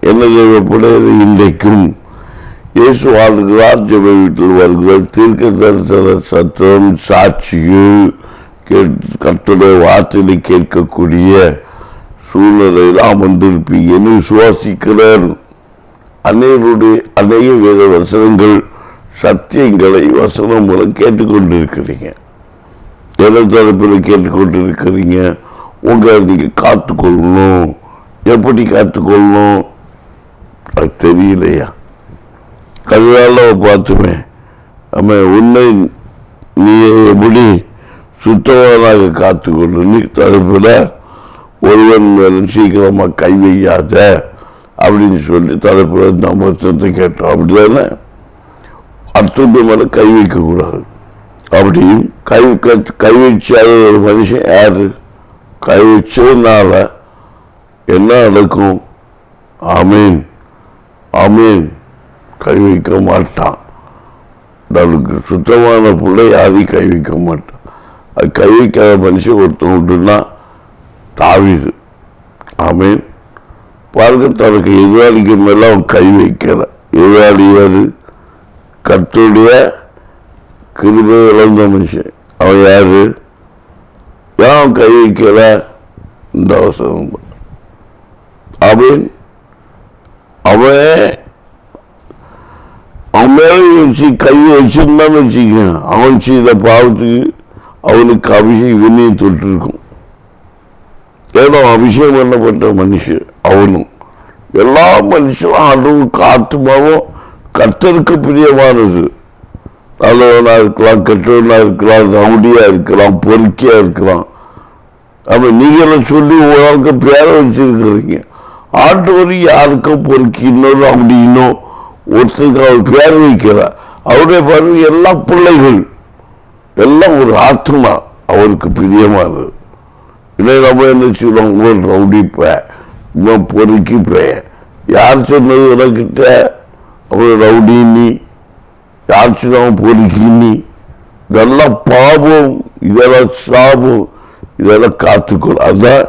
என்ன தேவைப்படுகிறது? இன்றைக்கும் இயேசு வாழ்கிறார், ஜெப வீட்டில் வருகிற தீர்க்க தரிசன சத்தம் சாட்சிகள் கர்த்தருடைய வார்த்தையை கேட்கக்கூடிய சூழ்நிலையில் அமர்ந்திருப்பீங்கன்னு விசுவாசிக்கிறேன். அநேக வேத வசனங்கள் சத்தியங்களை வசனம் மூலம் கேட்டுக்கொண்டிருக்கிறீங்க. எதை தரப்பில் கேட்டுக்கொண்டிருக்கிறீங்க? உங்களை நீங்க காத்துக்கொள்ளணும். எப்படி காத்துக்கொள்ளணும்? அது தெரியலையா? கல்யாண பார்த்துமே நம்ம உன்னை நீ எப்படி சுத்தமானாக காத்துக்கொள்ளு. நீ தரப்புல ஒருவன் மேலும் சீக்கிரமா கை வையாத அப்படின்னு சொல்லி தரப்புல நம்ம வசனத்தை கேட்டோம். அப்படிதானே? அடுத்த மேல கை வைக்க கூடாது. அப்படியும் கை வச்சாத ஒரு மனுஷன் யாரு? கை வச்சதுனால என்ன நடக்கும்? ஆமீன் ஆமீன். கை வைக்க மாட்டான். நமக்கு சுத்தமான பிள்ளை யாரையும் கை வைக்க மாட்டான். அது கை வைக்காத மனுஷன் ஒருத்தன் உண்டுன்னா தாவீது. ஆமீன். பாருங்க, தனக்கு எதிராளிக்கு மேல அவன் கை வைக்கிற எதிராளி யாரு? கர்த்தருடைய கிருபை இழந்த மனுஷன். அவன் யாரு? ஏன் கை வைக்கல? இந்த அவசரம். அவன் மேல வச்சு கை வச்சிருந்தான்னு வச்சுக்க, அவன் செய்த பாவத்துக்கு அவனுக்கு அபிஷேகம் விண்ணியை தொட்டு இருக்கும். ஏதோ அபிஷேகம் பண்ணப்பட்ட மனுஷன் அவனும். எல்லா மனுஷனும் அதுவும் காத்துமாவும் கர்த்தருக்கு பிரியமானது. நல்லவனா இருக்கலாம், கெட்டவனா இருக்கலாம், ரவுடியா இருக்கலாம், பொறுக்கியா இருக்கலாம். அப்ப நீங்களும் சொல்லி உங்களுக்கு பேர வச்சிருக்கிறீங்க. ஆண்டவர் யாருக்கும் பொறுக்கி இன்னொரு அப்படி இன்னும் ஒருத்தருக்கு அவர் பேர் வைக்கிறார். அவருடைய பாருங்க எல்லா பிள்ளைகள் எல்லாம் ஒரு ஆத்மா அவருக்கு பிரியமானது. இல்லை நம்ம என்ன சொல்லுவோம்? ஒரு ரவுடி இவன் பொறுக்கி யார் சொன்னது எனக்கிட்ட அவன் ரவுடி? நீ யார் சொன்னவன் பொறுக்கி? நீ இதெல்லாம் பாவம், இதெல்லாம் சாபம், இதெல்லாம் காத்துக்கொள். அதான்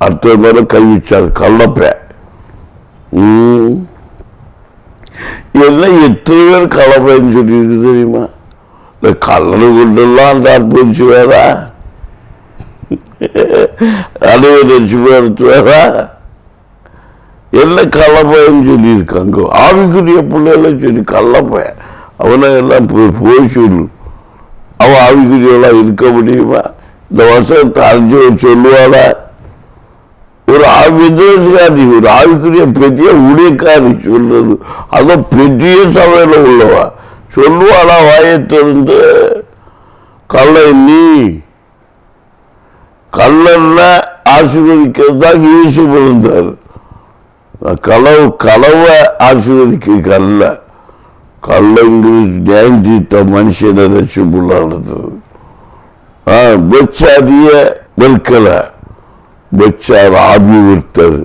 அடுத்த மேல கை வச்சார் கள்ளப்ப. எல்லாம் எத்தனை பேர் கலப்பைன்னு சொல்லியிருக்கு தெரியுமா? இந்த கல்லணை கொண்டெல்லாம் அந்த அற்புதிச்சு வேற அடைவச்சு எடுத்து வேற எல்லாம் கலப்பைன்னு சொல்லியிருக்காங்க. ஆவிக்குரிய பிள்ளைலாம் சொல்லி கள்ளப்பை அவனை எல்லாம் போய் சொல்லு. அவன் ஆவிக்குரியெல்லாம் இருக்க முடியுமா? இந்த வருஷத்தை அஞ்சு சொல்லுவாள? ஒரு விதேசகாரி, ஒரு ஆவிக்குரிய பெரிய ஊழியக்காரி சொல்றது, அதோ பெரிய சபையில உள்ளவா சொல்லுவாளா? வாயத்திலிருந்து கல்லை நீ கல்லல்ல ஆசீர்வதிக்கிறது தான் இயேசு பிறந்தார். களவை ஆசீர்வதிக்க கல்ல கல்லங்கு நியாயம் தீர்த்த மனுஷனை ரசிப்புள்ளானது. பெச்சாதிய வெல்கலை பெச்சார் ஆவி விற்றார்.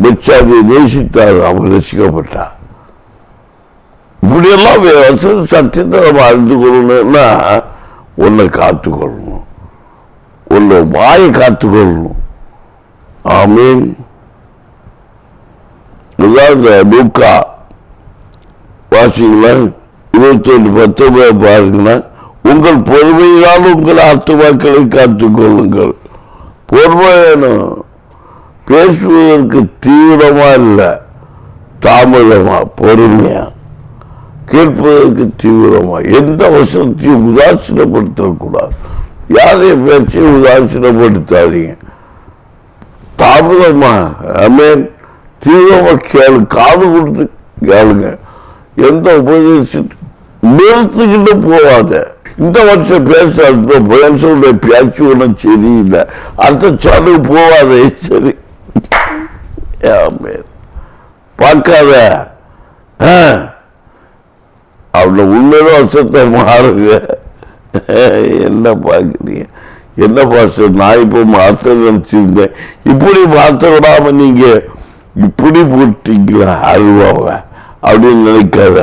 பெச்சாதியை நேசித்தார், அவர் ரசிக்கப்பட்டார். இப்படியெல்லாம் சத்தியத்தை நம்ம அறிந்து கொள்ளணும்னா உன்னை காத்துக்கொள்ளணும், உன்னை வாயை காத்துக்கொள்ளணும். ஆமீன். லூக்கா வாசிங்களா 21:19 பாருங்களா. உங்கள் பொறுமையினால் உங்கள் ஆத்துமாக்களை காத்துக்கொள்ளுங்கள். பொறுமை வேணும். பேசுவதற்கு தீவிரமா இல்லை, தாமதமா, பொறுமையா. கேட்பதற்கு தீவிரமா. எந்த வசனத்தையும் உதாசீனப்படுத்தக்கூடாது. யாரையும் பேச்சையும் உதாசீனப்படுத்தாதீங்க. தாமதமா அமேன் தீவிரமா கேளு. காது கொடுத்து கேளுங்க. எந்த உபதேசத்தை நிறுத்துக்கிட்டு போவாத. இந்த வருஷம் பேசுடைய பேச்சு ஒன்றும் சரியில்லை, அடுத்த சாலுக்கு போவாதே. சரி பார்க்காத. அவளை உண்மையில வருஷத்தை மாறுங்க. என்ன பார்க்குறீங்க? என்ன பாச நான் இப்போ மாத்த நினைச்சிருந்தேன், இப்படி மாற்ற விடாம நீங்க இப்படி போட்டீங்களா அருவாவ அப்படின்னு நினைக்காத.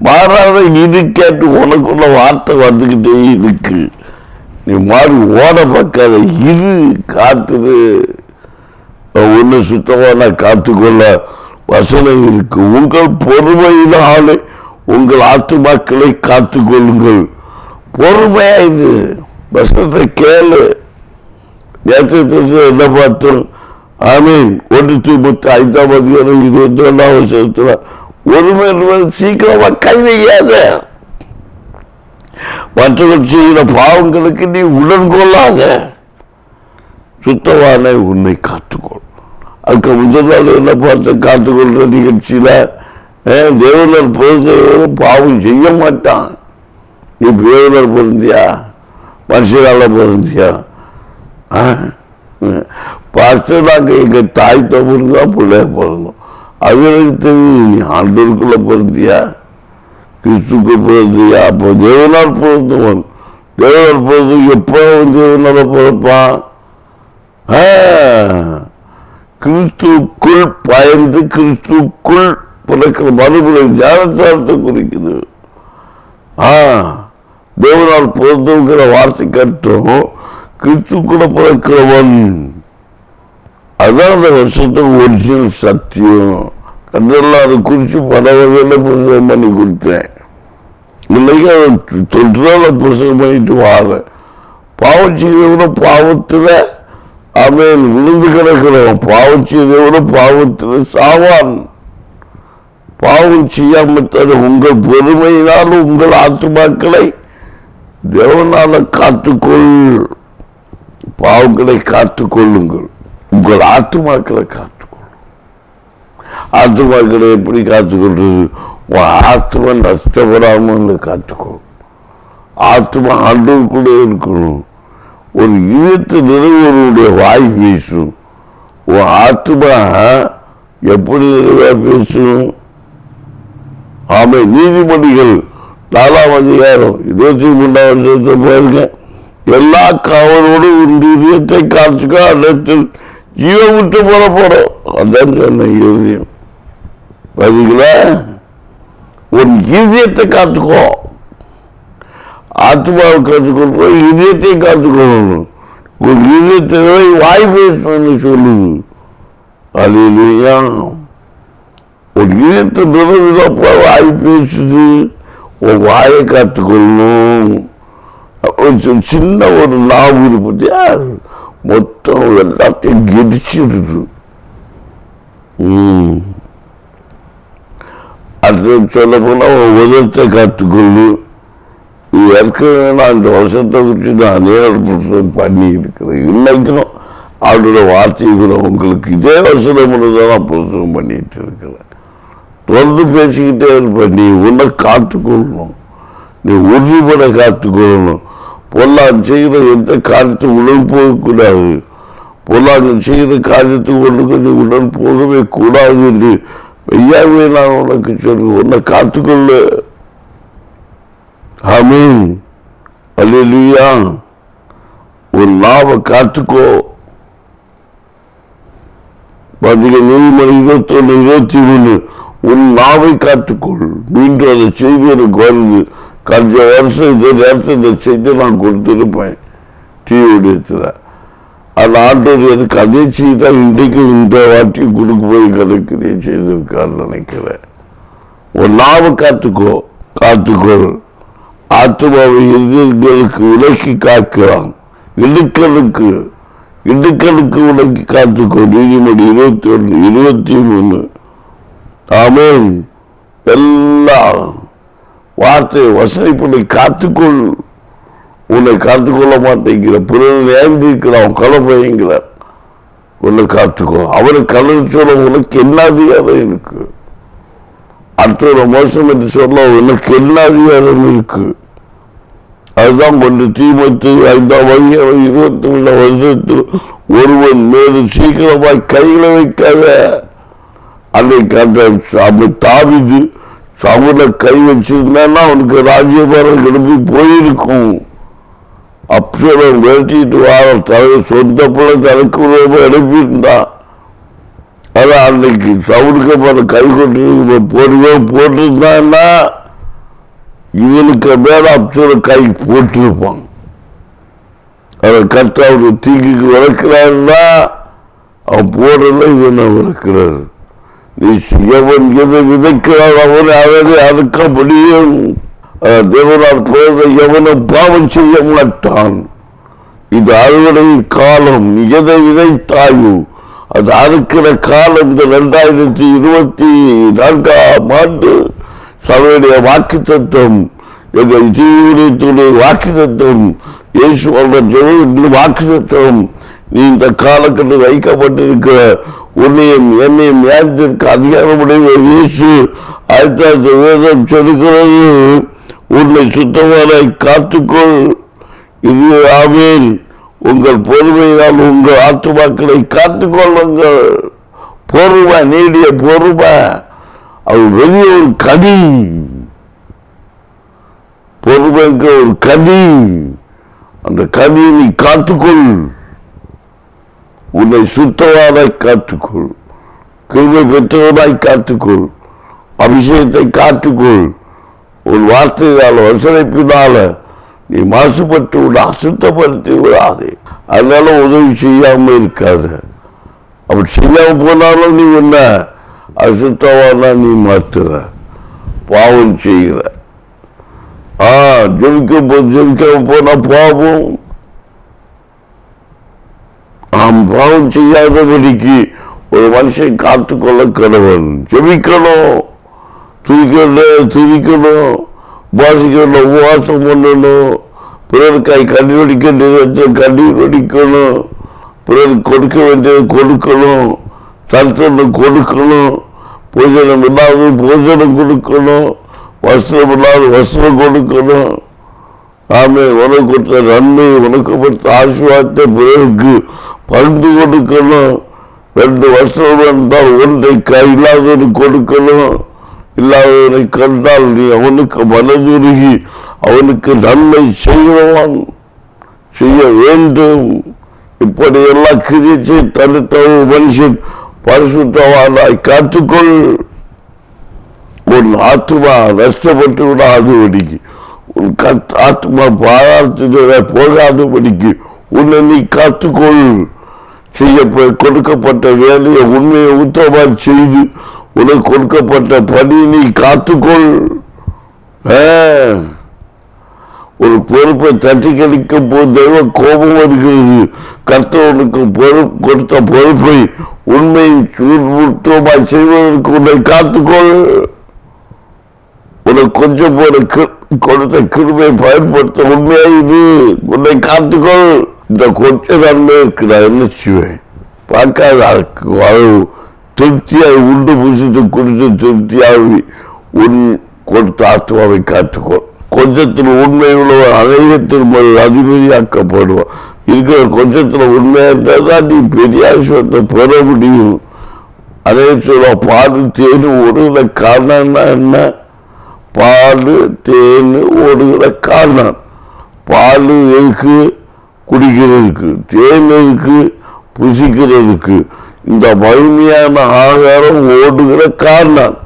மாறாத இது கேட்டு உனக்குள்ள வார்த்தை வந்துக்கிட்டே இருக்கு. நீ மாறி ஓட பார்க்காத. இது காத்துது ஒன்று சுத்தமான காத்துக்கொள்ள வசனம் இருக்கு. உங்கள் பொறுமையினாலே உங்கள் ஆத்துமாக்களை காத்துக்கொள்ளுங்கள். பொறுமையா இது வசனத்தை கேளு. என்ன பார்த்தோம்? ஆமீன். 1-5 ஒருமை சீக்கிரமா கை வைக்காத. மற்றவர்கள் செய்கிற பாவங்களுக்கு நீ உடன் கொள்ளாத. சுத்தமான உன்னை காத்துக்கொள். அதுக்கு முதல் நாள் என்ன பார்த்த காத்துக்கொள்ற நிகழ்ச்சியில தேவனர் பொருந்தவரும் பாவம் செய்ய மாட்டான். நீ தேவனர் பொருந்தியா மனுஷனால பொருந்தியா? பாஸ்டர் நாங்க எங்க தாய் தப்புதான் பிள்ளைய பிறந்தோம். அவர்களுக்கு நீ ஆண்டோருக்குள்ள பொருந்தியா கிறிஸ்துக்கு பொருந்தியா? அப்போ தேவனால் பொருந்துவன். தேவனால் பொருந்து எப்போ தேவனால பிறப்பான்? கிறிஸ்துக்குள் பயந்து கிறிஸ்துக்குள் பிறக்கிற மறுபடி ஞானத்தாரத்தை குறிக்குது. தேவனால் பொருந்துங்கிற வார்த்தை கட்டும் கிறிஸ்துக்குள்ள பிறக்கிறவன். அதான் அந்த வருஷத்துக்கு ஒரிஜினல் சத்தியம். கண்டெல்லாம் அதை குறித்து பல வகையில புரிதம் பண்ணி கொடுத்தேன். இல்லைங்க தொற்றுதான் புரிசம் பண்ணிட்டு வார பாவம் செய்தவன பாவத்துல அவன் விழுந்து கிடக்கிறவன். பாவம் செய்தவன பாவத்துல சாவான். பாவம் செய்யாம உங்கள் பொறுமையினால் உங்கள் ஆத்துமாக்களை தேவனால காத்துக்கொள். பாவங்களை காத்துக்கொள்ளுங்கள். உங்கள் ஆத்துமாக்களை காத்துக்கொள்ளும். ஆத்துமாக்களை எப்படி காத்துக்கொள்றது? ஆத்மா நஷ்டப்படாமல் காத்துக்கொள்ளும். ஆத்மா ஆண்டோருக்குள்ள இருக்கணும். ஒரு இதயத்து நிறைவேறுடைய வாய் பேசும். உன் ஆத்மா எப்படி நிறைவா பேசும்? ஆமை. நீதிமொழிகள் 4ஆம் அதிகாரம் 23ஆம் வருஷத்தை பாருங்க. எல்லா காவலோடும் உன் இதயத்தை காத்துக்கோ, அல்லத்தில் ஜீவன் விட்டு போறோம். அதான் சொன்ன இதயம். பாத்தீங்களா? உன் இதயத்தை காத்துக்கோ. ஆத்மாவை காத்துக்கொள்றோம், இதயத்தை காத்துக்கொள்ளணும். ஒரு இதயத்தை வாய் பேசணும்னு சொல்லுது. அல்லேலூயா. ஒரு இதயத்தை நிறைவுதப்ப வாய் பேசுது. உன் வாயை காத்துக்கொள்ளணும். சின்ன ஒரு நாவு பத்தியா மொத்தம் எல்லாத்தையும் கெடிச்சிடுது. அது சொல்ல போனா உதத்தை காத்துக்கொள்ளு. ஏற்கனவே நான் இந்த வருஷத்தை குறித்து நான் அநேக பண்ணி இருக்கிறேன். இன்னைக்கும் அவரோட வார்த்தைகளை உங்களுக்கு இதே வருஷம் நான் புத்தகம் பண்ணிட்டு இருக்கிறேன். தொடர்ந்து பேசிக்கிட்டே இருப்பேன். நீ உன்னை காத்துக்கொள்ளணும். நீ உறுதிப்பட காத்துக்கொள்ளணும். பொல்லாது செய்கிற எந்த காரியத்தை உடன் போகக்கூடாது. பொல்லாது செய்கிற காரியத்துக்கு ஒன்றுக்கு நீ உடன் போகவே கூடாது என்று ஐயாவே நான் உனக்கு சொல்றேன். உன்னை காத்துக்கொள்ளு. ஆமீன். அல்லேலூயா. ஒரு நாவை காத்துக்கோ. நீதிமொழி 21-23 உன் நாவை காத்துக்கொள். மீண்டும் அதை செய்து எனக்கு வருது. கஞ்ச வருஷம் இந்த நேரத்தில் இந்த செய்தி நான் கொடுத்துருப்பேன் டிவிடத்துல. அந்த ஆண்டோர் எனக்கு அதே செய்தா இன்றைக்கு இந்த வாட்டி கொடுக்க போய் கிடைக்கிறேன் செய்திருக்கான்னு நினைக்கிறேன். உன் நாவை காத்துக்கோ, காத்துக்கொள். ஆத்மாவை எதிர்களுக்கு விலக்கி காக்கிறான். இடுக்கலுக்கு விலக்கி காத்துக்கோ. நீதிமொழி 21-23. ஆமேன். எல்லா வார்த்தை வசனைப்படி காத்துக்கொள். உன்னை காத்துக்கொள்ள மாட்டேங்கிற பிறகு ஏந்திருக்கிறான் கலப்பைங்கிற உன்னை காத்துக்கோ. அவரை கலந்து சொல்ல உனக்கு என்ன அதிகாரம் இருக்கு? அடுத்த மோசம் என்று சொல்ல உனக்கு என்ன அதிகாரம் இருக்கு? அதுதான் 1 தீமோத்தேயு 5ஆம் அதிகாரம் 23 வருஷத்தில் ஒருவன் மேலும் சீக்கிரமாய் கைகளை வைக்காத. அன்னைக்கு தாவீது சவுல கை வச்சிருந்தா அவனுக்கு ராஜ்யபாரம் கிளம்பி போயிருக்கும். அப்சலோம் வேட்டிட்டு வார தலைவர் சொந்த பிள்ளை தனக்கு எழுப்பியிருந்தான். அதான் அன்னைக்கு சவுலுக்கு கை கொண்டு போட்டிருந்தான்னா இவனுக்கு மேல அப்சல கை போட்டிருப்பான். அதை கர்த்தா அவரு தீங்குக்கு விளக்கிறாருன்னா அவன் போடல இவனை இருக்கிறார். நீ எவன் எதை விதைக்கிறான் அவனை அவனை அறுக்க முடியும். தேவனால் போத எவனும் பாவம் செய்ய மாட்டான். இது அறுவடை காலம். எதை விதைத்தாயோ அது அறுக்கிற காலம். இந்த 2024 சபையுடைய வாக்கு தத்துவம், எங்கள் ஜீவனத்துடைய வாக்கு தத்துவம், இயேசு வாக்கு தத்துவம். நீ இந்த காலக்கட்டு வைக்கப்பட்டிருக்கிற உன்னையும் என்னையும் ஞானத்திற்கு அதிகாரமுடைய இயேசு ஆயத்த வேதம் சொல்லுகிறது, உன்னை சுத்தமானாய் காத்துக்கொள். இது ஆமேன். உங்கள் பொறுமையால் உங்கள் ஆத்துமாக்களை காத்துக்கொள்ளுங்கள். பொறுமை, நீடிய பொறுமை. அது வெளியே ஒரு கனி. பொறுமைக்கு ஒரு கனி. அந்த கனியை நீ காத்துக்கொள். உன்னை சுத்தமானாய் காத்துக்கொள். கிருபை பெற்றவனாய் காத்துக்கொள். அபிஷேகத்தை காத்துக்கொள். உன் வார்த்தையால் வசனைப்பினால நீ மாசுபட்டு உன்னை அசுத்தப்படுத்தி விடாதே. அதனால உதவி செய்யாம இருக்காது. அப்படி செய்யாம போனாலும் நீ என்ன அசுத்தவானா நீ மாத்துற, பாவம் செய்கிற. ஜெபிக்க போனா பாவம். பாவம் செய்யாதபடிக்கு ஒரு மனுஷன் காத்துக்கொள்ள கடவன். ஜெபிக்கணும், துதிக்கணும், உபாசிக்கணும், உபவாசம் பண்ணணும், பிறருக்காய் கண்ணீர் வடிக்க நேரத்தில் கண்ணீர் வடிக்கணும், பிறருக்கு கொடுக்க வேண்டியது கொடுக்கணும், தர்த்தனை கொடுக்கணும், போஜனம் இல்லாத போஜனம் கொடுக்கணும், வஸ்திரம் இல்லாத வஸ்திரம் கொடுக்கணும். ஆமே, உனக்கு கொடுத்த நன்மை, உனக்கு கொடுத்த ஆசீர்வாதத்தை பிறருக்கு பகிர்ந்து கொடுக்கணும். 2 வஸ்திரம் இருந்தால் ஒன்றை இல்லாதவனுக்கு கொடுக்கணும். இல்லாதவனை கண்டால் நீ அவனுக்கு மனதுருகி அவனுக்கு நன்மை செய்வான், செய்ய வேண்டும். இப்படி எல்லாம் கிரியை தடுத்த மனுஷன் பரிசுத்தவானாய் காத்துக்கொள். உன் ஆத்மா நஷ்டப்பட்டு விடாதபடிக்கு, உன் ஆத்மா பாராட்டு போகாதபடிக்கு உன்னை நீ காத்துக்கொள். செய்ய கொடுக்கப்பட்ட வேலையை உண்மையை உத்தரமா செய்து உனக்கு கொடுக்கப்பட்ட பணி நீ காத்துக்கொள். ஒரு பொறுப்பை தட்டி கழிக்கும் போது தெய்வ கோபம் வருகிறது. கர்த்தவனுக்கு கொடுத்த பொறுப்பை உண்மையை உத்தரமாய் செய்வதற்கு உன்னை காத்துக்கொள். உனக்கு கொஞ்சம் போல கொடுத்த கிருபை பயன்படுத்த உண்மையாயிரு, உன்னை காத்துக்கொள். இந்த கொஞ்ச நன்மை இருக்கு, நான் என்ன செய்வேன் பார்க்காத திருப்தியாக உண்டு புசித்து குடித்து திருப்தியாகி உன் கொடுத்த ஆத்மாவை காத்துக்கொள். கொஞ்சத்தில் உண்மை உள்ளவன் அநேகத்தில் அதிபதியாக்கப்படுவான். இருக்கிற கொஞ்சத்தில் உண்மையா இருந்தால் தான் நீ பெரிய ஆசிரியத்தை பெற முடியும். அதே சொல்ல பால் தேன் ஓடுகிற காரணம்னா என்ன? பால் தேன் ஓடுகிற காரணம். பால் இருக்கு குடிக்கிறதுக்கு, தேன் இருக்கு புசிக்கிறதுக்கு. இந்த மகிமையான ஆகாரம் ஓடுகிற காரணம்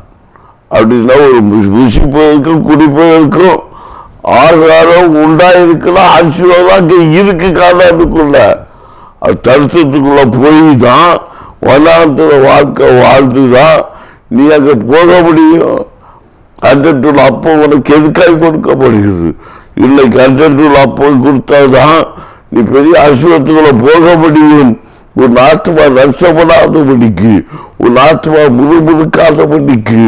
அப்படின்னா ஒரு புசிப்பதற்கும் குடிப்பதற்கும் ஆகாரம் உண்டாயிருக்கலாம். ஆசீர்வாதம் இருக்கு காரணத்துக்குள்ள. அது தரிசனத்துக்குள்ள போய் தான் வனாந்திர வாழ்க்கை வாழ்ந்துதான் நீ அங்க போக முடியும். கண்டென்ட்டுள்ள அப்போ உனக்கு எதுக்காய் கொடுக்கப்படுகிறது? இன்னைக்கு கண்டென்ட்டுள்ள அப்போ கொடுத்தாதான் நீ பெரிய ஆசீர்வாதத்துக்குள்ள போக முடியும். உன் ஆத்மா நஷ்டப்படாதபடிக்கு, உன் ஆத்மா முழுமுழுக்காதபடிக்கு,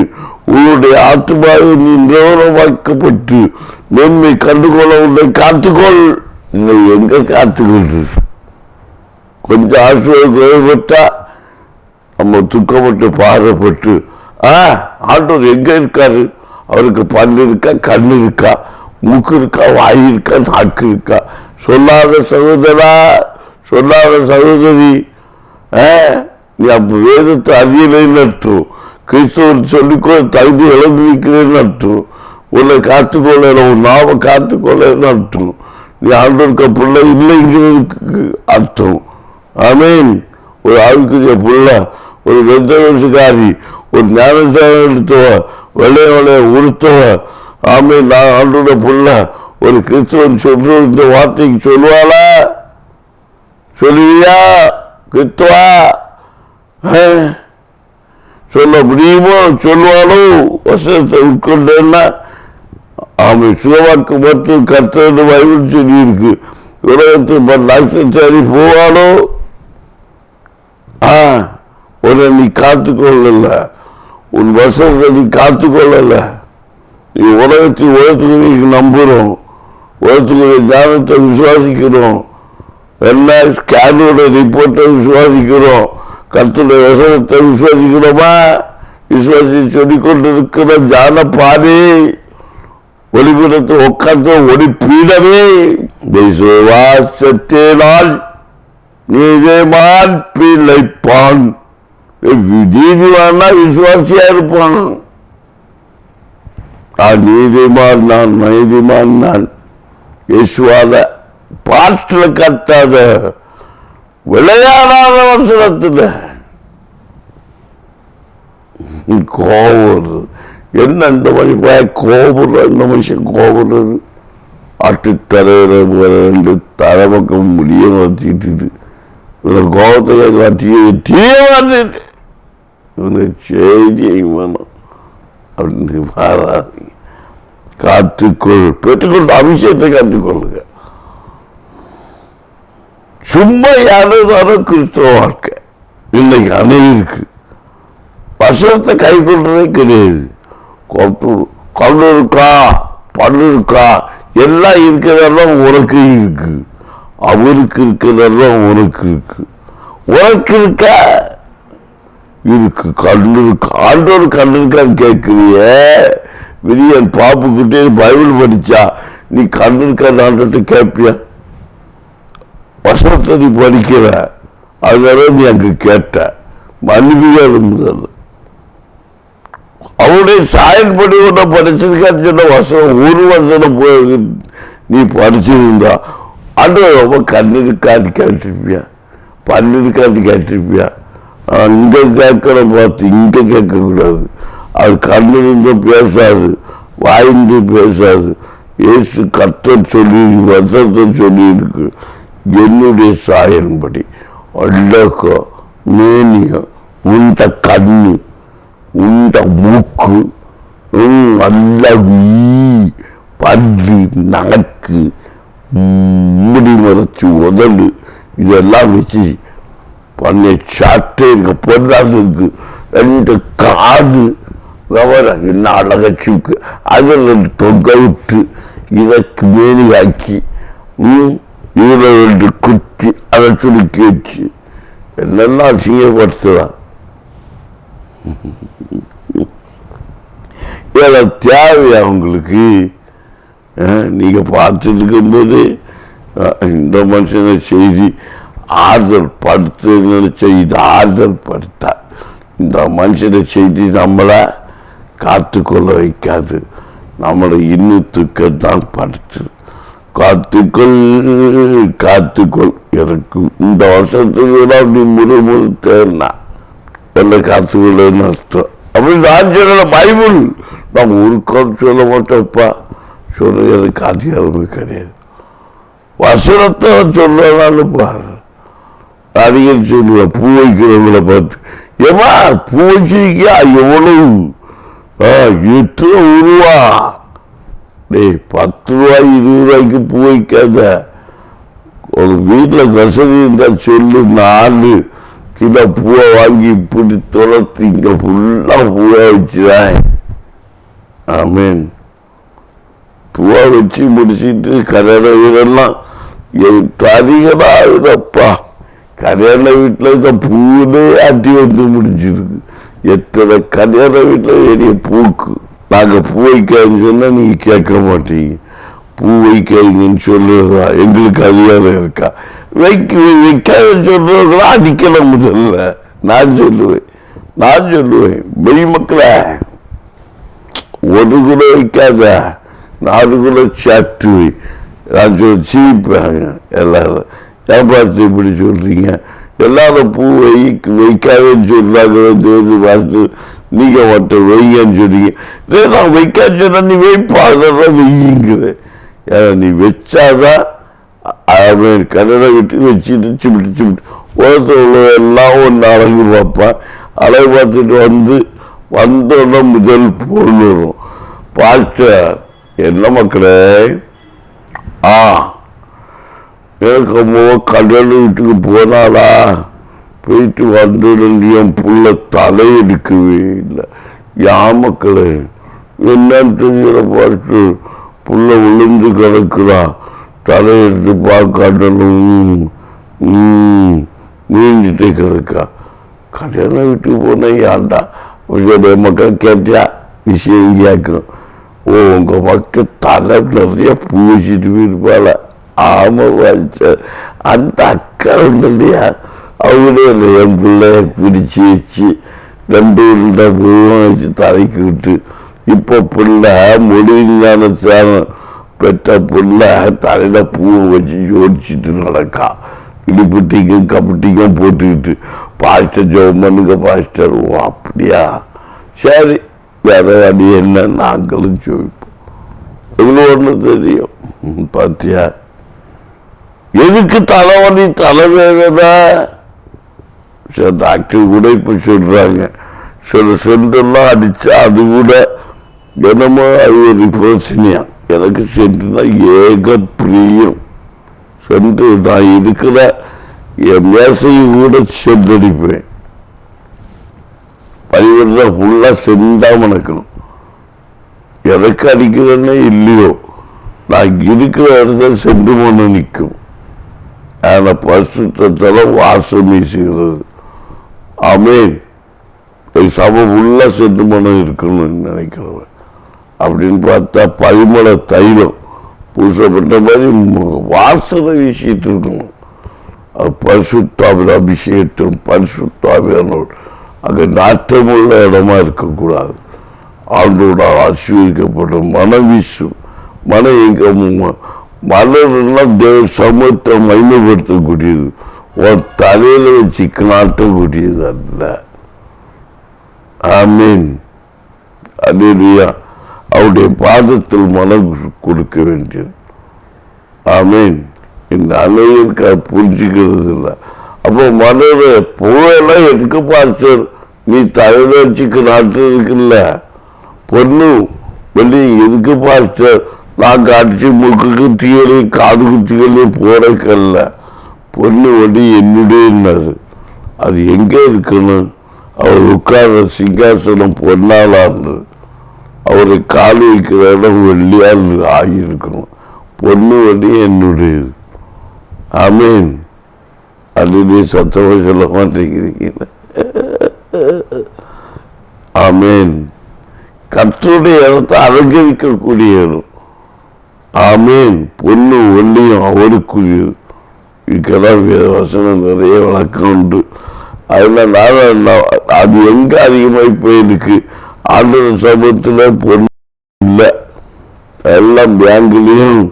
உன்னுடைய ஆத்மாவை நீ நிறுவனமாக்கப்பட்டு மேன்மை கண்டுகொள்ள உன்னை காத்துக்கொள். நீ எங்க காத்துக்கொள்றது? கொஞ்சம் ஆசீர்வாதப்பட்டா நம்ம துக்கப்பட்டு பாதப்பட்டு ஆண்டவர் எங்க இருக்காரு? அவருக்கு பல்லு இருக்கா, கண்ணு இருக்கா, மூக்கு இருக்கா, வாய் இருக்கா, நாக்கு இருக்கா? சொல்லாத சகோதரா, சொல்லாத சகோதரி, நீ அப்ப வேதத்தை அறியலைன்னு அர்த்தம். கிறிஸ்தவன் சொல்லிக்கோ தகுதி இழந்திருக்கிறேன்னு அர்த்தம். உன்னை காத்துக்கொள்ள, உன் நாம காத்துக்கொள்ளன்னு அர்த்தம். நீ ஆண்டவருக்கு பிள்ளை இல்லைங்கிறதுக்கு அர்த்தம். ஆமேன். ஒரு ஆளுக்குரிய பிள்ளை, ஒரு வெந்த வயசுக்காரி, ஒரு ஞானசாரம் எடுத்தவ, வெள்ளைய உடுத்தவ, ஆமேன், நான் ஆண்டோட பிள்ளை ஒரு கிறிஸ்தவன் சொல்ற இந்த வார்த்தைக்கு சொல்லுவாளா? சொல்லுவியா? கிறிஸ்துவா சொல்ல முடியுமோ? சொல்லுவானோ? வசனத்தை உட்கொண்டா அவன் சுகவாக்கு மட்டும் கர்த்தர் பைபிள் சொல்லி இருக்கு. உலகத்து டாக்டர் போவானோ? உன்னை நீ காத்துக்கொள்ளல, உன் வசனத்தை நீ காத்துக்கொள்ளல. நீ உலகத்துக்கு நீ நம்புறோம், உலகத்துக்கு ஞானத்தை விசுவாசிக்கிறோம், என்ன ஸ்கேனோட ரிப்போர்ட்டை விசுவாசிக்கிறோம், கர்த்தருடைய வசனத்தை விசுவாசிக்கிறோமா? விசுவாசி சொல்லிக் கொண்டிருக்கிற ஞான பாதை ஒளிபுறத்தை உட்கார்ந்து ஒளி பீடமே விசுவாசத்தினால் நீதிமான் பிழைப்பான். நீதிமான்னா விசுவாசியா இருப்பான். நீதிமான் நான், நீதிமான் நான். இயேசுவாத பாட்டில் கட்டாத விளையாடாத வசனத்தில் கோபம். என்ன இந்த மனுஷன் கோபுற, இந்த மனுஷன் கோபுறது ஆட்டுத்தலைவர் ரெண்டு தலைப்பக்கம் முடிய மாற்றிட்டு கோபத்தை காட்டியே மாற்றிட்டு இவங்க செய்தியை வேணும் அப்படின்னு பாராதீங்க. காத்துக்கொள், பெற்றுக்கொண்டு அபிஷேகத்தை காத்துக்கொள்ளுங்க. சும்மா யாரும் கிறிஸ்தவ வாழ்க்கை இன்னைக்கு அனைவருக்கு வசனத்தை கை கொள்றதே கிடையாது. கொண்டு இருக்கா, பண்ணு இருக்கா, எல்லாம் இருக்கிறதெல்லாம் உனக்கு இருக்கு, அவருக்கு இருக்கிறதெல்லாம் உனக்கு இருக்கு. உனக்கு இருக்கா? இருக்கு. கண்ணு இருக்கு. ஆண்டோர் கண்ணு இருக்கான்னு கேட்குறிய. விரியன் பாப்புக்கிட்டே பைபிள் படிச்சா நீ கண்ணு இருக்கான்னு கேட்பியா? வசனத்தை நீ படிக்கிற, அதனால நீ அங்க கேட்ட மன்னிப்பியா முதல்ல. அவனுடைய சாயல்படி ஒன்ன படிச்சிருக்கான்னு சொன்ன வசனம் ஒரு வசனம் நீ படிச்சிருந்தா அது ரொம்ப கண்ணு இருக்கான்னு கேட்டிருப்பியா, பண்ணு இருக்கான்னு கேட்டிருப்பியா? இங்க கேட்கற பார்த்து இங்க கேட்கக்கூடாது. அது கண்ணு இருந்து பேசாது, வாய்ந்து பேசாது. இயேசு கர்த்தர் சொல்லி வசனத்தை சொல்லி இருக்கு. என்னுடைய சாயன்படி அழக மேனியம், உண்ட கண்ணு, உண்ட மூக்கு, நல்ல பல்லு, நகக்கு, முடி மறைச்சு உதடு, இதெல்லாம் வச்சு பண்ண சாட்டை இருக்கு. பொருளாதார இருக்கு. ரெண்டு காது என்ன அழகச்சுக்கு அதில் தொங்க விட்டு இதற்கு மேனி ஆக்கி இதுல ரெண்டு குத்தி அதை சுருக்கி வச்சு என்னெல்லாம் செய்யப்படுத்தலாம். இதெல்லாம் தேவையா உங்களுக்கு? நீங்க பார்த்துட்டு இருக்கும்போது இந்த மனுஷனை செய்தி ஆறுதல் படுத்து செய்தி ஆறுதல் படுத்தா இந்த மனுஷனை செய்தி நம்மளை காத்துக்கொள்ள வைக்காது, நம்மளை இன்னுத்துக்கத்தான் படுத்து. காத்துக்கொள் காத்துக்கொள். எனக்கு இந்த வருஷத்துக்கு அப்படி முழு தேர்னா என்ன காத்துக்கொள்ளுன்னு அர்த்தம். அப்படி நான் சொல்ல பைபிள் நான் ஒரு காலம் சொல்ல மாட்டோம்ப்பா, சொல்றது காத்தியாலுமே கிடையாது. வசனத்தை சொல்றதாலும் பாரு. அதிகம் சொல்லுவேன் பூ வைக்கிறவங்களை பார்த்து, ஏமா பூ வச்சிருக்கியா, எவ்வளவு எத்தனை உருவா? டேய் 10 ரூபாய் 20 ரூபாய்க்கு பூ வைக்காத. ஒரு வீட்டில் வசதி இருந்தால் சொல்லு, 4 கிலோ பூவை வாங்கி இப்படி துளர்த்து இங்க ஃபுல்லா பூவா வச்சுதான். ஆமீன். பூவா வச்சு முடிச்சுட்டு கல்யாண வீடெல்லாம் அதிகமா இருப்பா. கல்யாண வீட்டில் இருக்க பூவே அட்டி வந்து முடிஞ்சிருக்கு. எத்தனை கல்யாண வீட்டில் எரிய பூக்கு. நாங்கள் பூ வைக்காதுன்னு சொன்னா நீங்க கேட்க மாட்டீங்க. பூ வைக்காதீங்கன்னு சொல்லுறதா எங்களுக்கு அதிகாரம் இருக்கா? வைக்காத சொல்றவங்களா அடிக்கணும் முதல்ல. நான் சொல்லுவேன் மெய் மக்களை ஒரு கூட வைக்காத, 4 கூட சாட்டு நான் சீப்பாங்க எல்லாரும். ஏன் இப்படி சொல்றீங்க? எல்லாரும் பூ வைக்காதன்னு சொல்றாங்க. பார்த்து நீங்க மட்டும் வைங்கன்னு சொல்றீங்க. நான் வைக்கான்னு சொன்னா நீ வைப்பாதான் வெய்யுங்கிற. ஏன்னா நீ வச்சாதான் கன்னட விட்டு வச்சுட்டு சிமிட்டு உலகத்தில் உள்ள எல்லாம் ஒன்று அழகு பார்ப்பேன். அழகு பார்த்துட்டு வந்தோடனே முதல் பொருள் வரும். பாஸ்டர் என்ன மக்களே, எனக்கு கடல் வீட்டுக்கு போனாலா, போயிட்டு வந்து என் புள்ள தலை எடுக்கவே இல்லை. யான் மக்களே என்னன்னு தெரியல, பார்த்து புள்ள விழுந்து கிடக்குறா, தலை எடுத்து பார்க்கணும் நீஞ்சிட்டே கிடக்கா. கல்யாண வீட்டுக்கு போனேன். ஏன்டா மக்கள் கேட்டியா விஷயம் கேட்கும். உங்க மக்கள் தலை நிறைய பூசிட்டு போயிருப்பாள. ஆமா வச்ச அந்த அக்கா உண்டு இல்லையா, அவங்களே என் பிள்ளை பிடிச்சி வச்சு 2 உருண்டை பூவும் வச்சு தலைக்கு விட்டு, இப்போ பிள்ளை மொழிஞான சேனம் பெற்ற பிள்ளை தலையில பூவை வச்சு ஜோடிச்சுட்டு நடக்கா. இடுப்புட்டிக்கும் கப்பட்டிக்கும் போட்டுக்கிட்டு பாஸ்டர் ஜெபம் பண்ணுங்க பாஸ்டர். ஓ அப்படியா, சரி வேற வழி என்ன, நாங்களும் ஜெபிப்போம். எவ்வளோ ஒன்று தெரியும் பாத்தியா. எதுக்கு தலைவலி தலைவேதனை? டாக்டர் கூட இப்ப சொல்றாங்க, சில சென்டெல்லாம் அடிச்சா அது கூட என்னமோ அது ஒரு பிரச்சனையா. எனக்கு சென்றுனா ஏக பிரியம். சென்று நான் இருக்கிற என் மேசையும் கூட சென்றடிப்பேன். பரிவர்த்தனை ஃபுல்லா சென்றா மணக்கணும். எனக்கு அடிக்கிறேன்னே இல்லையோ, நான் இருக்கிற இடத்துல சென்று போன நிற்கும். அந்த பரிசுத்தத்தால வாசம் வீசுகிறது. ஆமேன். சபை ஃபுல்லா சென்று போன இருக்கணும்னு நினைக்கிறவன். அப்படின்னு பார்த்தா பரிமள தைலம் பூசப்பட்ட மாதிரி வாசனை வீசிட்டு இருக்கணும். அது பரிசுத்தாவின் அபிஷேகம், பரிசுத்தாவியானோடு அங்கே நாட்டமுள்ள இடமா இருக்கக்கூடாது. ஆண்டோட ஆசீர்வதிக்கப்பட்ட மனம் வீசும். மனம் எங்க மலர்லாம் தேவ சமூகத்தை மகிமைப்படுத்தக்கூடியது. உன் தலையில வச்சு நாட்டக்கூடியது அல்ல. ஆமீன். அல்லேலூயா. அவருடைய பாதத்தில் மனம் கொடுக்க வேண்டியது. ஆமீன். இந்த அனைவருக்கு புரிஞ்சுக்கிறது இல்லை. அப்போ மலர் பூவெல்லாம் எடுக்க பாஸ்டர், நீ தலையில வச்சுக்க நாட்டுறதுக்கு இல்லை. பொண்ணு வெளியே எதுக்கு பாஸ்டர், நாங்கள் அடிச்சு மூக்குக்கு தீவலையும் காது குத்திகளையும் போறக்கல்ல. பொண்ணு வழி என்னுடைய அது எங்கே இருக்கணும்? அவர் உட்கார்ந்த சிங்காசனம் பொன்னாலா இருந்தது. அவரை கால் வைக்கிற இடம் வெள்ளியால் ஆகியிருக்கணும். பொண்ணு வழி என்னுடையது. ஆமீன். அதுலேயே சத்தமா சொல்ல மாட்டேங்கிறீங்க. ஆமீன். கர்த்தருடைய இடத்தை அலங்கரிக்கக்கூடிய இடம். ஆமீன். பொண்ணு ஒன்றியும் அவருக்குரியது. இதுக்கெல்லாம் வசனம் நிறைய வழக்கம் உண்டு. அதனால அது எங்க அதிகமாகி போயிருக்கு. ஆண்டவர் சமூகத்தில் பொண்ணு இல்லை. எல்லாம் பேங்க்லையும்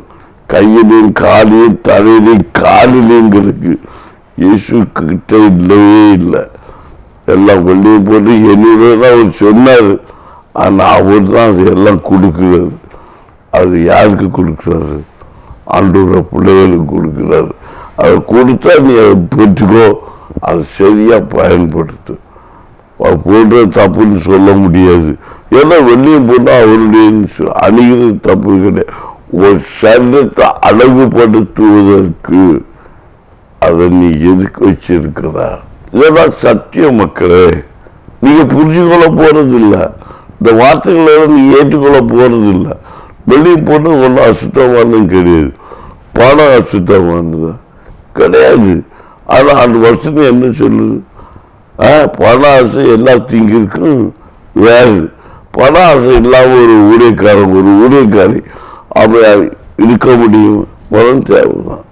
கையிலையும் காலையும் தலையிலையும் காலிலையும் இருக்கு. இயேசு கிட்ட இல்லவே இல்லை. எல்லாம் வெளியே போட்டு என்னதான் அவர் சொன்னார். ஆனா அவர் தான் அது எல்லாம் கொடுக்கிறாரு. அது யாருக்கு கொடுக்கிறாரு? ஆண்டவர பிள்ளைகளுக்கு கொடுக்கிறாரு. அதை கொடுத்தா நீ அதை பெற்றுக்கோ, அதை சரியா பயன்படுத்து. போன்ற தப்புன்னு சொல்ல முடியாது. ஏன்னா வெளியே போனா அவருடைய அணுகிறது தப்பு கிடையாது. ஒரு சரீரத்தை அழகுபடுத்துவதற்கு அதை நீ எதுக்கு வச்சிருக்கிறா? இதெல்லாம் சத்திய மக்களே. நீங்க புரிஞ்சுக்கொள்ள போறது இல்லை. இந்த வார்த்தைகளை நீ ஏற்றுக்கொள்ள போறது இல்லை. வெளியே போன ஒன்றும் அசுத்தமானதும் கிடையாது. பணம் அசுத்தமானதா கிடையாது. ஆனா அந்த வருஷம் என்ன சொல்லுது? பண ஆசை எல்லா திங்கிருக்கும் வேறு. பண ஆசை இல்லாம ஒரு ஊழியக்காரி அப்படி இருக்க முடியும்? பணம் தேவைதான்.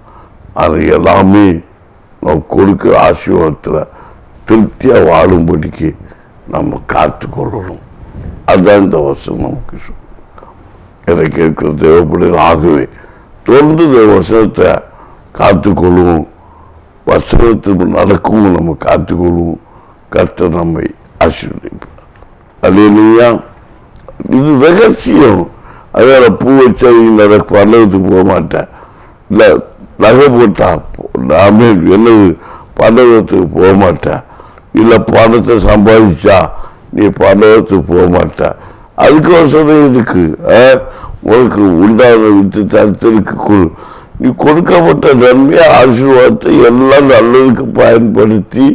அது எல்லாமே நம்ம கொடுக்கிற ஆசீர்வாதத்தில் திருப்தியா வாழும்படிக்கு நம்ம காத்து கொள்ளணும். அதுதான் இந்த வருஷம் நமக்கு எனக்கு கேட்கிற தேவைப்படுது. ஆகவே தொடர்ந்து இந்த வசனத்தை காத்துக்கொள்வோம். வசனத்துக்கு நடக்கும் நம்ம காத்துக்கொள்வோம். கர்த்தர் நம்மை ஆசீர்வதிப்பார். அல்லேலூயா. இது ரகசியம். அதனால பூ வச்சா பல்லவத்துக்கு போக மாட்டேன். இல்லை நகை போட்டா நாமே என்னது பரலோகத்துக்கு போக மாட்டா. இல்லை பணத்தை சம்பாதிச்சா நீ பரலோகத்துக்கு போக மாட்டா. அதுக்கு வசதி இருக்கு. உனக்கு உண்டான வித்து தரத்திற்கு நீ கொடுக்கப்பட்ட நன்மையை ஆசீர்வாதத்தை எல்லாம் நல்லதுக்கு பயன்படுத்தி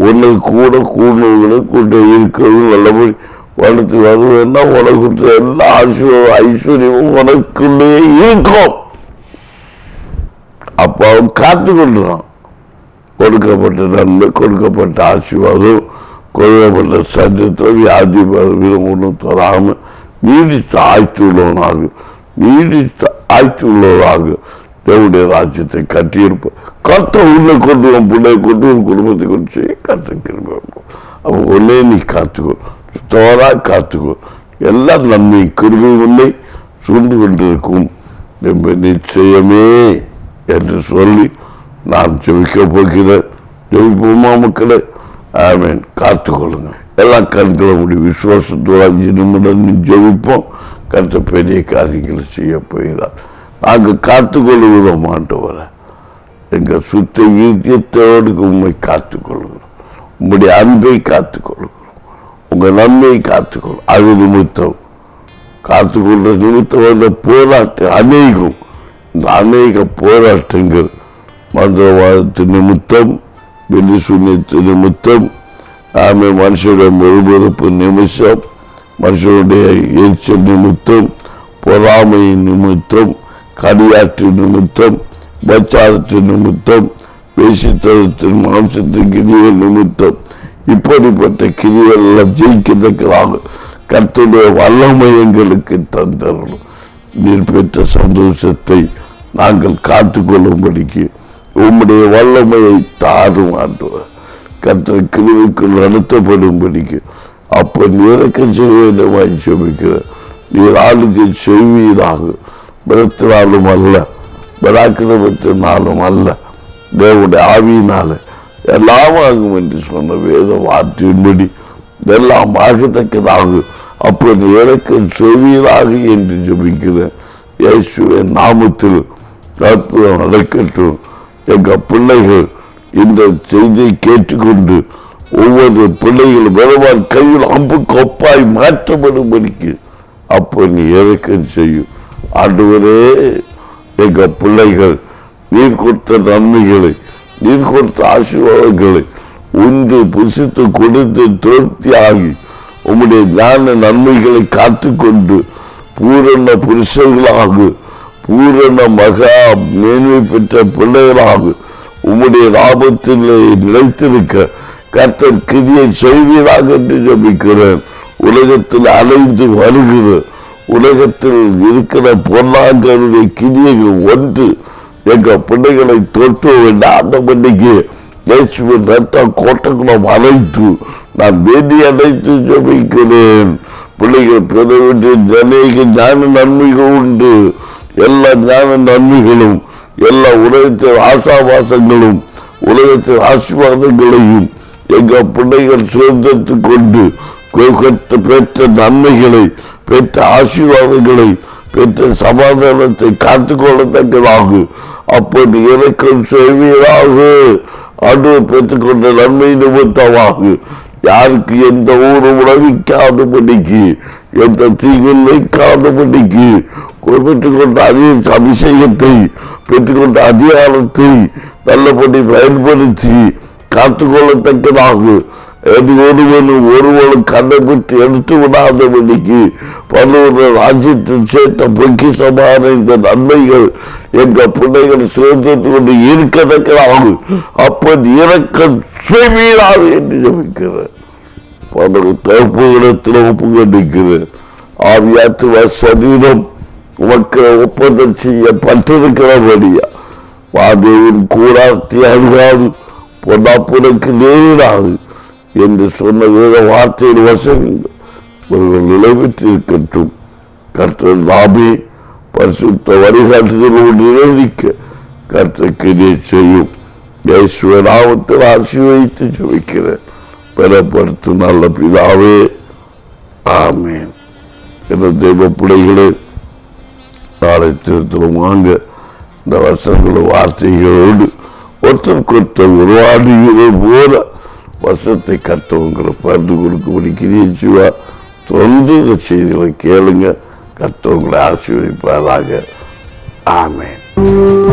உனக்கு கூட கூடுதல்களை கூட இருக்கிறது நல்லபடி வளர்த்து வருவேன்னா உனக்கு எல்லா ஐஸ்வர்யமும் உனக்குள்ளே இருக்கும். அப்ப அவன் காத்து கொண்டுறான். கொடுக்கப்பட்ட நன்மை, கொடுக்கப்பட்ட ஆசீர்வாதம், கொடுக்கப்பட்ட சஞ்சத்தை வியாதி ஒன்றும் தராம நீடித்த ஆய்ச்சி உள்ளவனாக தேவனுடைய ராஜ்யத்தை கட்டியிருப்ப கத்த உள்ள கொண்டு உன் பிள்ளையை கொண்டு உன் குடும்பத்தை கொண்டு செய்ய கற்றுக்கிறோம். அப்போ ஒன்னே நீ காத்துக்கோ, சுத்தவராக காத்துக்கோ. எல்லா நன்மை கிருபை உன்னை சூழ்ந்து கொண்டிருக்கும் நிச்சயமே என்று சொல்லி நான் ஜெபிக்க போகிறேன். ஜெபிப்போமா மக்களே? ஆமேன். காத்துக்கொள்ளுங்க. எல்லா கண்களை முடி விசுவாசத்தோடு 5 நிமிடம் ஜெபிப்போம். கருத்த பெரிய காரியங்களை செய்ய போகிறார். நாங்கள் காத்துக்கொள்ளுகிறோம் ஆண்டவரை. எங்கள் சுத்த வீரியத்தோடு உண்மை காத்துக்கொள்கிறோம். உங்களுடைய அன்பை காத்துக்கொள்கிறோம். உங்கள் நன்மையை காத்துக்கொள்ளும். அது நிமித்தம் காத்துக்கொள்ற நிமித்தம் வந்த போராட்டம் அநேகம். இந்த அநேக போராட்டங்கள் மந்திரவாதத்து நிமித்தம், வெள்ளி சூன்யத்து நிமித்தம், மனுஷனுடைய மறுபொறுப்பு நிமிஷம், மனுஷனுடைய எரிச்சல் நிமித்தம், பொறாமை நிமித்தம், கடியாற்று நிமித்தம், பச்சாரத்து நிமித்தம், பேசித்தனத்தின் மாம்சத்தின் கிரிகள் நிமித்தம், இப்படிப்பட்ட கிரிகள் எல்லாம் ஜெயிக்கத்தக்கதாக கர்த்தருடைய வல்லமை எங்களுக்கு தந்தரணும். நீர் பெற்ற சந்தோஷத்தை நாங்கள் காத்துக்கொள்ளும்படிக்கு உம்முடைய வல்லமையை தாரும் ஆண்டவர். கர்த்தர் கிருபைக்குள் நடத்தப்படும்படிக்கு அப்ப இறக்கம் செய்ய வேண்டுமாய் ஜெபிக்கிறேன். நீர் ஆளுக்கு செய்வீராக. பலத்தினாலும் அல்ல, பராக்கிரமத்தினாலும் அல்ல, தேவனுடைய ஆவியினால எல்லாம் ஆகும் என்று சொன்ன வேத வார்த்தையின்படி எல்லாம் ஆகத்தக்கதாக அப்படி இறக்கம் செய்வீராக என்று ஜெபிக்கிறேன். இயேசுவின் நாமத்தில் அற்புதம் நடக்கட்டும். எங்கள் பிள்ளைகள் இந்த செய்தியை கேட்டுக்கொண்டு ஒவ்வொரு பிள்ளைகளும் வருவார் கையில் அம்புக்கு ஒப்பாய் மாற்றப்படும்படிக்கு அப்போ நீ இறக்கம் செய்யும் ஆண்டவரே. எங்க பிள்ளைகள் நீர் கொடுத்த நன்மைகளை, நீர் கொடுத்த ஆசீர்வாதங்களை உண்டு புசித்து கொடுத்து திருப்தியாகி உம்முடைய ஞான நன்மைகளை காத்துக்கொண்டு பூரண புருஷர்களாக, பூரண மகா மேன்மை பெற்ற பிள்ளைகளாக உம்முடைய லாபத்தில் நிலைத்திருக்க கர்த்தர் கிரியை செய்வீராக என்று ஜெபிக்கிறேன். உலகத்தில் அலைந்து வருகிற உலகத்தில் இருக்கிற பொருளாதார கிரியைகள் ஒன்று எங்க பிள்ளைகளை தொட்டு அந்த பண்ணிக்கு இயேசுவின் ரத்த கோட்டக்குளம் அழைத்து நான் வேண்டி அழைத்து ஜெபிக்கிறேன். பிள்ளைகள் பெற வேண்டிய அநேக ஞான நன்மைகள் உண்டு. எல்லா ஞான நன்மைகளும், எல்லா உலகத்தின் ஆசாபாசங்களும், உலகத்தின் ஆசீர்வாதங்களையும் எங்க பிள்ளைகள் சுதந்திரத்து கொண்டு பெற்ற நன்மைகளை, பெற்ற ஆசீர்வாதங்களை, பெற்ற சமாதானத்தை காத்துக்கொள்ளத்தக்கதாக அப்போது இறக்கம் செய்வீராக. ஆண்டவர் பெற்றுக்கொண்ட நன்மை நிமித்தமாக யாருக்கு எந்த ஊரும் உணவிக்காதபடிக்கு, எந்த தீங்கும் வைக்காதபடிக்கு பெற்றுக்கொண்ட அபிஷேகத்தை, பெற்றுக்கொண்ட அதிகாரத்தை நல்லபடி பயன்படுத்தி காத்துக்கொள்ளத்தக்கதாக ஒருவனும் கண்டைப்பட்டு எடுத்து விடாதபடிக்கு பலவர ராஜ்யத்தில் சேர்த்த பொக்கிஷமான இந்த நன்மைகள் எங்க பிள்ளைகள் சேர்த்து கொண்டு இருக்கத்தக்கதாக அப்படி இறக்கம் செய்வீராக என்று ஜெபிக்கிறேன். பல தோப்புகளிடத்தில் ஒப்புக்கொண்டிருக்கிறேன். ஆவியாத்துவ சரீரம் உமக்கு ஒப்பந்தம் செய்யப்பட்டிருக்கிறபடியா வாதேவின் கூடார்த்தி அழுகாது பொன்னாப்புனுக்கு நேரிடாது என்று சொன்ன வேத வார்த்தையில் வசனங்கள் இவர்கள் நிலைபெற்றிருக்கட்டும். கர்த்தர் நாமே பரிசுத்த வழிகாட்டுதலோடு நிர்ணயிக்க கர்த்தர் கிரியை செய்யும். இயேசுவின் நாமத்தில் ஆசீர்வதித்து ஜெபிக்கிறேன். பெறப்படுத்தும் நல்ல பிதாவே, ஆமென். என்ற தெய்வ பிள்ளைகளே, நாளை திருத்தலும் வாங்க இந்த வசனங்களும் வார்த்தைகளோடு ஒருத்தருக்கு ஒருத்தர் உருவாடுகிறது போல வசத்தை கர்த்தவங்களை பகிர்ந்து கொடுக்கும்படி கிரியச்சுவா. தொடர்ந்து இந்த செய்திகளை கேளுங்க. கர்த்தவங்களை ஆசீர்வதிப்பாராக. ஆமென்.